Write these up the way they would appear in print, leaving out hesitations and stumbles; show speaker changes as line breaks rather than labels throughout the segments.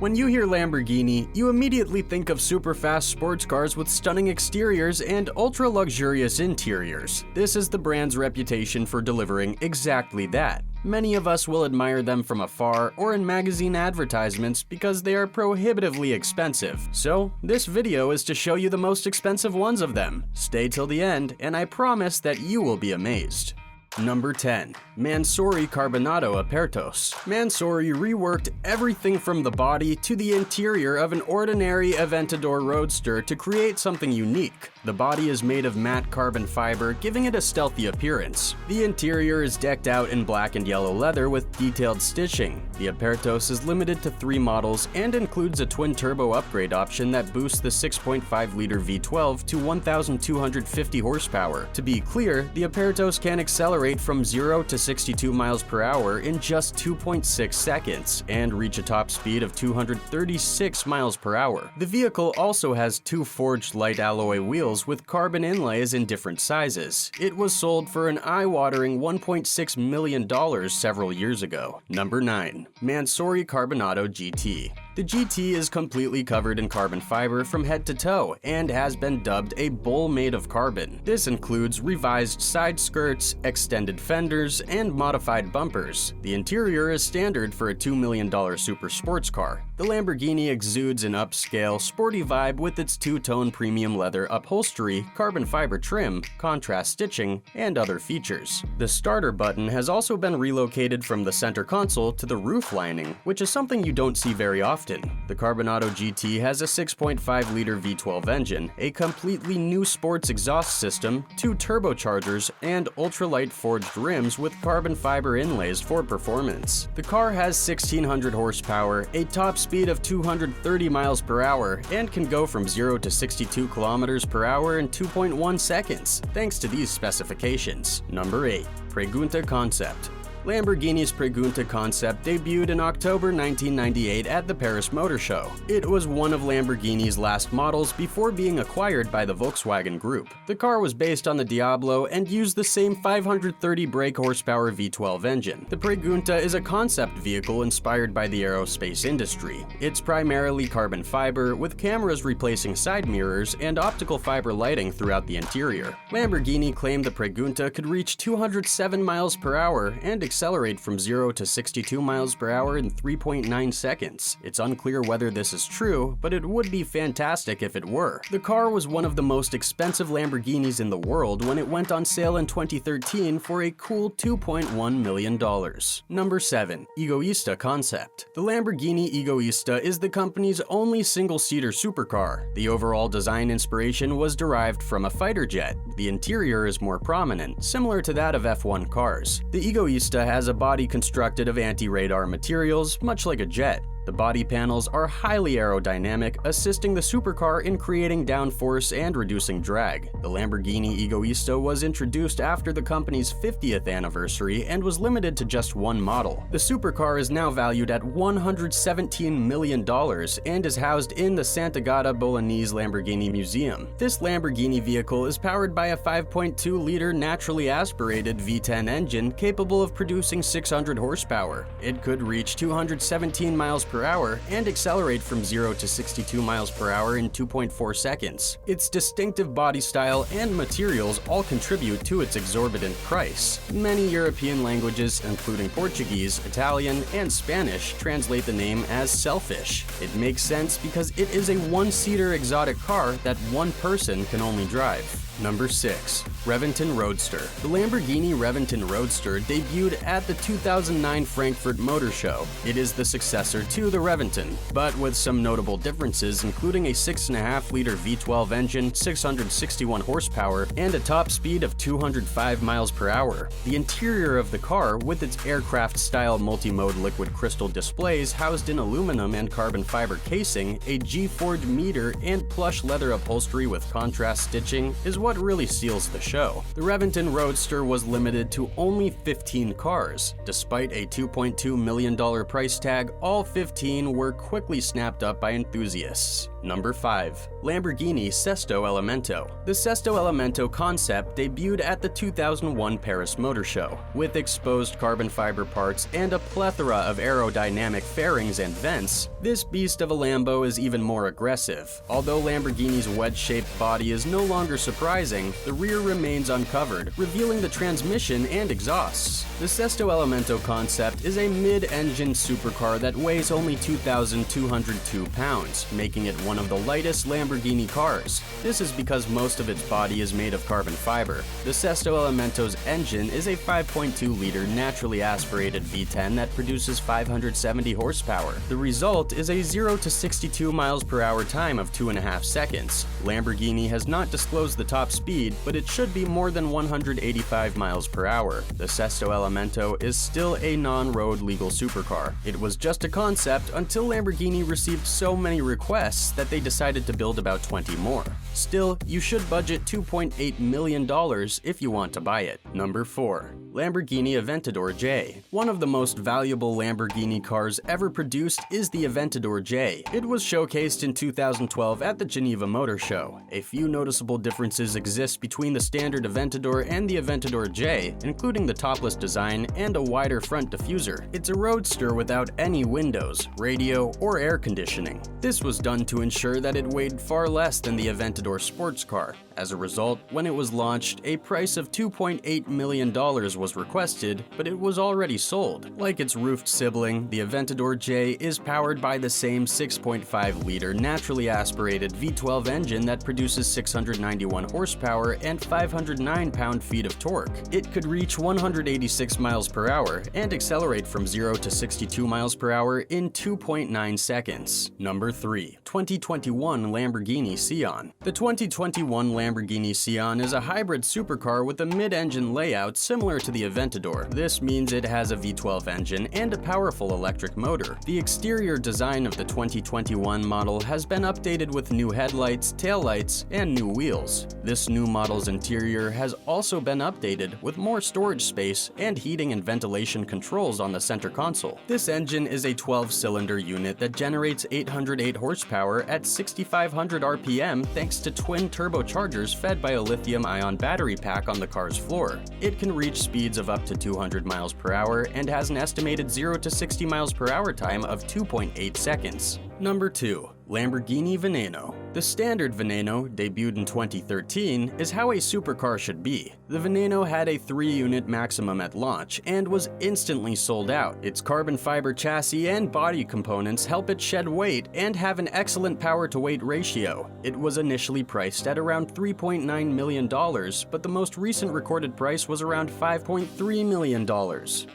When you hear Lamborghini, you immediately think of super-fast sports cars with stunning exteriors and ultra-luxurious interiors. This is the brand's reputation for delivering exactly that. Many of us will admire them from afar or in magazine advertisements because they are prohibitively expensive. So, this video is to show you the most expensive ones of them. Stay till the end, and I promise that you will be amazed. Number 10. MANSORY CARBONADO APERTOS. MANSORY reworked everything from the body to the interior of an ordinary AVENTADOR Roadster to create something unique. The body is made of matte carbon fiber, giving it a stealthy appearance. The interior is decked out in black and yellow leather with detailed stitching. The APERTOS is limited to 3 models and includes a twin-turbo upgrade option that boosts the 6.5-liter V12 to 1,250 horsepower. To be clear, the APERTOS can accelerate from 0 to 62 miles per hour in just 2.6 seconds and reach a top speed of 236 miles per hour. The vehicle also has 2 forged light alloy wheels with carbon inlays in different sizes. It was sold for an eye-watering $1.6 million several years ago. Number 9. MANSORY CARBONADO GT. The GT is completely covered in carbon fiber from head to toe and has been dubbed a bull made of carbon. This includes revised side skirts, extended fenders, and modified bumpers. The interior is standard for a $2 million super sports car. The Lamborghini exudes an upscale, sporty vibe with its 2-tone premium leather upholstery, carbon fiber trim, contrast stitching, and other features. The starter button has also been relocated from the center console to the roof lining, which is something you don't see very often. The CARBONADO GT has a 6.5-liter V12 engine, a completely new sports exhaust system, 2 turbochargers, and ultralight forged rims with carbon fiber inlays for performance. The car has 1,600 horsepower, a top speed of 230 miles per hour, and can go from 0 to 62 kilometers per hour in 2.1 seconds, thanks to these specifications. Number 8. PREGUNTA concept. Lamborghini's PREGUNTA concept debuted in October 1998 at the Paris Motor Show. It was one of Lamborghini's last models before being acquired by the Volkswagen Group. The car was based on the Diablo and used the same 530 brake horsepower V12 engine. The PREGUNTA is a concept vehicle inspired by the aerospace industry. It's primarily carbon fiber, with cameras replacing side mirrors and optical fiber lighting throughout the interior. Lamborghini claimed the PREGUNTA could reach 207 miles per hour and accelerate from 0 to 62 miles per hour in 3.9 seconds. It's unclear whether this is true, but it would be fantastic if it were. The car was one of the most expensive Lamborghinis in the world when it went on sale in 2013 for a cool $2.1 million. Number 7. EGOISTA concept. The Lamborghini EGOISTA is the company's only single-seater supercar. The overall design inspiration was derived from a fighter jet. The interior is more prominent, similar to that of F1 cars. The EGOISTA has a body constructed of anti-radar materials, much like a jet. The body panels are highly aerodynamic, assisting the supercar in creating downforce and reducing drag. The Lamborghini EGOISTA was introduced after the company's 50th anniversary and was limited to just 1 model. The supercar is now valued at $117 million and is housed in the Sant'Agata Bolognese Lamborghini Museum. This Lamborghini vehicle is powered by a 5.2-liter naturally aspirated V10 engine capable of producing 600 horsepower. It could reach 217 miles per hour and accelerate from 0 to 62 miles per hour in 2.4 seconds. Its distinctive body style and materials all contribute to its exorbitant price. Many European languages, including Portuguese, Italian, and Spanish, translate the name as selfish. It makes sense because it is a 1-seater exotic car that one person can only drive. Number 6. REVENTON Roadster. The Lamborghini REVENTON Roadster debuted at the 2009 Frankfurt Motor Show. It is the successor to the REVENTON, but with some notable differences, including a 6.5-liter V12 engine, 661 horsepower, and a top speed of 205 miles per hour. The interior of the car, with its aircraft-style multi-mode liquid crystal displays housed in aluminum and carbon fiber casing, a G-forged meter, and plush leather upholstery with contrast stitching, is what really seals the show. The REVENTON Roadster was limited to only 15 cars. Despite a $2.2 million price tag, all 15 were quickly snapped up by enthusiasts. Number 5. Lamborghini SESTO Elemento. The SESTO Elemento concept debuted at the 2001 Paris Motor Show, with exposed carbon fiber parts and a plethora of aerodynamic fairings and vents. This beast of a Lambo is even more aggressive. Although Lamborghini's wedge-shaped body is no longer surprising, the rear remains uncovered, revealing the transmission and exhausts. The SESTO Elemento concept is a mid-engine supercar that weighs only 2,202 pounds, making it one of the lightest Lamborghini cars. This is because most of its body is made of carbon fiber. The SESTO Elemento's engine is a 5.2-liter naturally aspirated V10 that produces 570 horsepower. The result is a 0 to 62 miles per hour time of 2.5 seconds. Lamborghini has not disclosed the top speed, but it should be more than 185 miles per hour. The SESTO Elemento is still a non-road legal supercar. It was just a concept until Lamborghini received so many requests that they decided to build about 20 more. Still, you should budget $2.8 million if you want to buy it. Number 4. Lamborghini Aventador J. One of the most valuable Lamborghini cars ever produced is the Aventador J. It was showcased in 2012 at the Geneva Motor Show. A few noticeable differences exist between the standard Aventador and the Aventador J, including the topless design and a wider front diffuser. It's a roadster without any windows, radio, or air conditioning. This was done to ensure that it weighed far less than the Aventador sports car. As a result, when it was launched, a price of $2.8 million was requested, but it was already sold. Like its roofed sibling, the Aventador J is powered by the same 6.5-liter naturally aspirated V12 engine that produces 691 horsepower and 509 pound-feet of torque. It could reach 186 miles per hour and accelerate from 0 to 62 miles per hour in 2.9 seconds. Number 3. 2021 Lamborghini SIAN. The 2021 Lamborghini SIAN is a hybrid supercar with a mid-engine layout similar to the Aventador. This means it has a V12 engine and a powerful electric motor. The exterior design of the 2021 model has been updated with new headlights, taillights, and new wheels. This new model's interior has also been updated with more storage space and heating and ventilation controls on the center console. This engine is a 12-cylinder unit that generates 808 horsepower at 6,500 RPM thanks to twin turbochargers fed by a lithium-ion battery pack on the car's floor. It can reach speeds of up to 200 miles per hour and has an estimated 0 to 60 miles per hour time of 2.8 seconds. Number 2. Lamborghini VENENO. The standard VENENO, debuted in 2013, is how a supercar should be. The VENENO had a 3-unit maximum at launch and was instantly sold out. Its carbon fiber chassis and body components help it shed weight and have an excellent power-to-weight ratio. It was initially priced at around $3.9 million, but the most recent recorded price was around $5.3 million.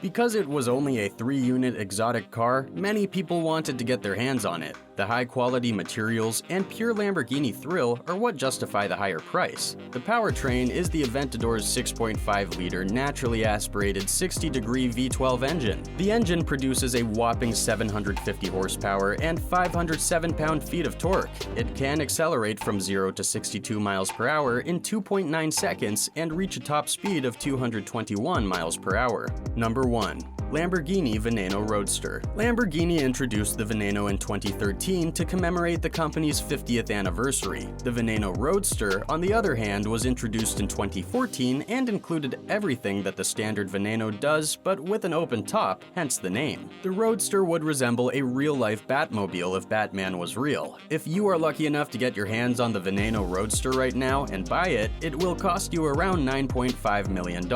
Because it was only a 3-unit exotic car, many people wanted to get their hands on it. The high-quality materials and pure Lamborghini thrill are what justify the higher price. The powertrain is the Aventador's 6.5-liter naturally aspirated 60-degree V12 engine. The engine produces a whopping 750 horsepower and 507 pound-feet of torque. It can accelerate from 0 to 62 miles per hour in 2.9 seconds and reach a top speed of 221 miles per hour. Number 1. Lamborghini VENENO Roadster. Lamborghini introduced the VENENO in 2013 to commemorate the company's 50th anniversary. The VENENO Roadster, on the other hand, was introduced in 2014 and included everything that the standard VENENO does, but with an open top, hence the name. The Roadster would resemble a real-life Batmobile if Batman was real. If you are lucky enough to get your hands on the VENENO Roadster right now and buy it, it will cost you around $9.5 million.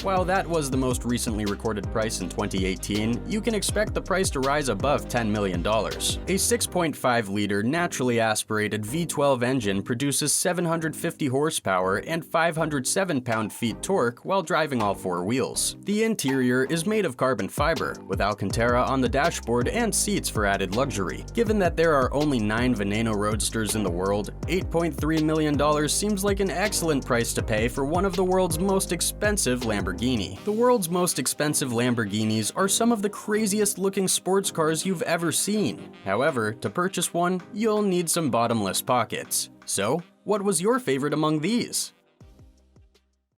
While that was the most recently recorded price in 2018, you can expect the price to rise above $10 million. A 6.5-liter naturally aspirated V12 engine produces 750 horsepower and 507 pound-feet torque while driving all 4 wheels. The interior is made of carbon fiber, with Alcantara on the dashboard and seats for added luxury. Given that there are only 9 VENENO Roadsters in the world, $8.3 million seems like an excellent price to pay for one of the world's most expensive Lamborghini. The world's most expensive Lamborghinis are some of the craziest looking sports cars you've ever seen. However, to purchase one, you'll need some bottomless pockets. So, what was your favorite among these?